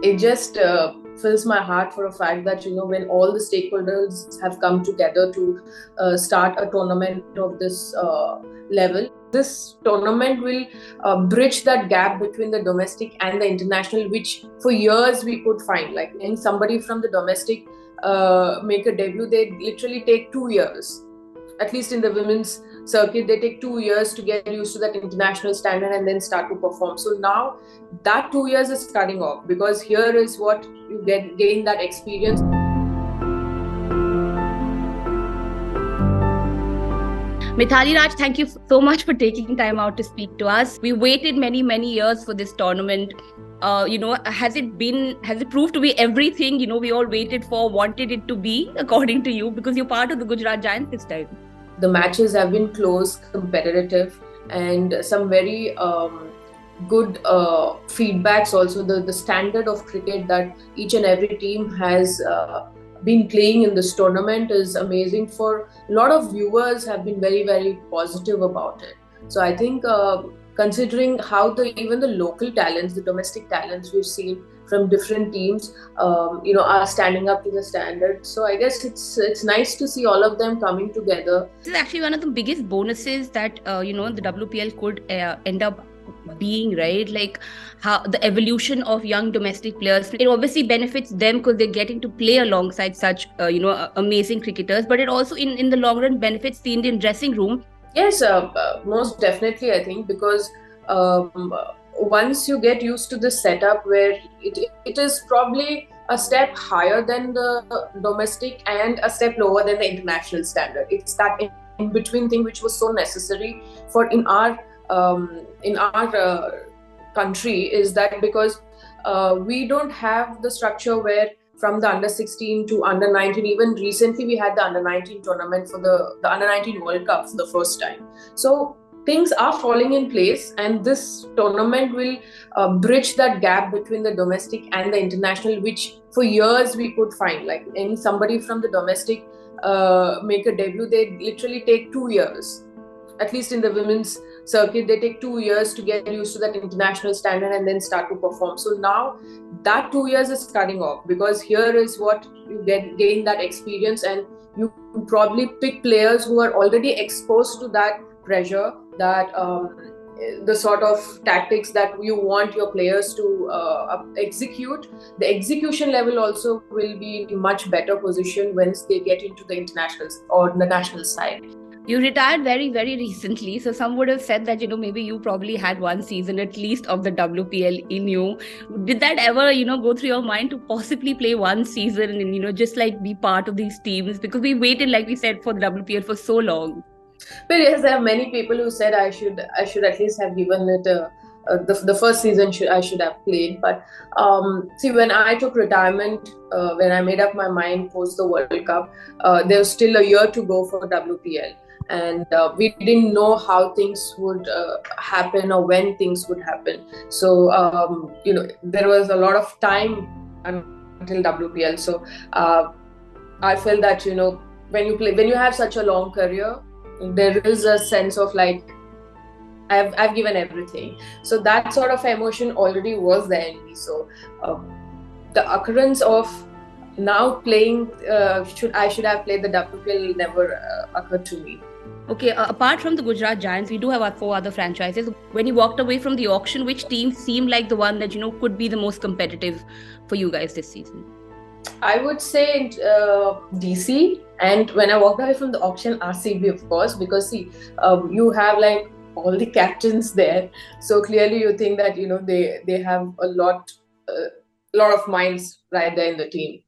it just fills my heart for a fact that, when all the stakeholders have come together to start a tournament of this level, this tournament will bridge that gap between the domestic and the international, which for years we could find. Like, when somebody from the domestic make a debut, they literally take 2 years. At least in the women's circuit, they take 2 years to get used to that international standard and then start to perform. So now that 2 years is cutting off, because here is what you gain that experience. Mithali Raj, thank you so much for taking time out to speak to us. We waited many, many years for this tournament. Has it proved to be everything, we all waited for, wanted it to be, according to you, because you're part of the Gujarat Giants this time? The matches have been close, competitive, and some very good feedbacks also. The standard of cricket that each and every team has been playing in this tournament is amazing. For a lot of viewers have been very, very positive about it. So I think considering how even the local talents, the domestic talents we've seen from different teams, are standing up to the standard. So I guess it's nice to see all of them coming together. This is actually one of the biggest bonuses that the WPL could end up being, right? Like, how the evolution of young domestic players, it obviously benefits them because they're getting to play alongside such amazing cricketers, but it also in the long run benefits the Indian dressing room. Yes, most definitely, I think, because once you get used to this setup where it is probably a step higher than the domestic and a step lower than the international standard. It's that in between thing which was so necessary for in our country, is that because we don't have the structure where from the under 16 to under 19, even recently we had the under 19 tournament for the under 19 World Cup for the first time. So things are falling in place, and this tournament will bridge that gap between the domestic and the international, which for years we could find. Like, when somebody from the domestic make a debut, they literally take 2 years. At least in the women's circuit, they take 2 years to get used to that international standard and then start to perform. So now that 2 years is cutting off, because here is what you gain that experience, and you probably pick players who are already exposed to that pressure, that the sort of tactics that you want your players to execute. The execution level also will be in much better position once they get into the internationals or the national side. You retired very, very recently. So some would have said that, maybe you probably had one season at least of the WPL in you. Did that ever, go through your mind to possibly play one season and, just like be part of these teams? Because we waited, like we said, for the WPL for so long. But yes, there are many people who said I should at least have given it the first season I should have played. But see, when I took retirement, when I made up my mind post the World Cup, there was still a year to go for WPL. And we didn't know how things would happen or when things would happen. So there was a lot of time until WPL. So I felt that when you have such a long career, there is a sense of like, I've given everything. So that sort of emotion already was there in me. So the occurrence of now playing, I should have played the WPL never occurred to me. Okay, apart from the Gujarat Giants, we do have our 4 other franchises. When you walked away from the auction, which team seemed like the one that, could be the most competitive for you guys this season? I would say DC, and when I walked away from the auction, RCB, of course, because see, you have like all the captains there. So clearly you think that, they have a lot of minds right there in the team.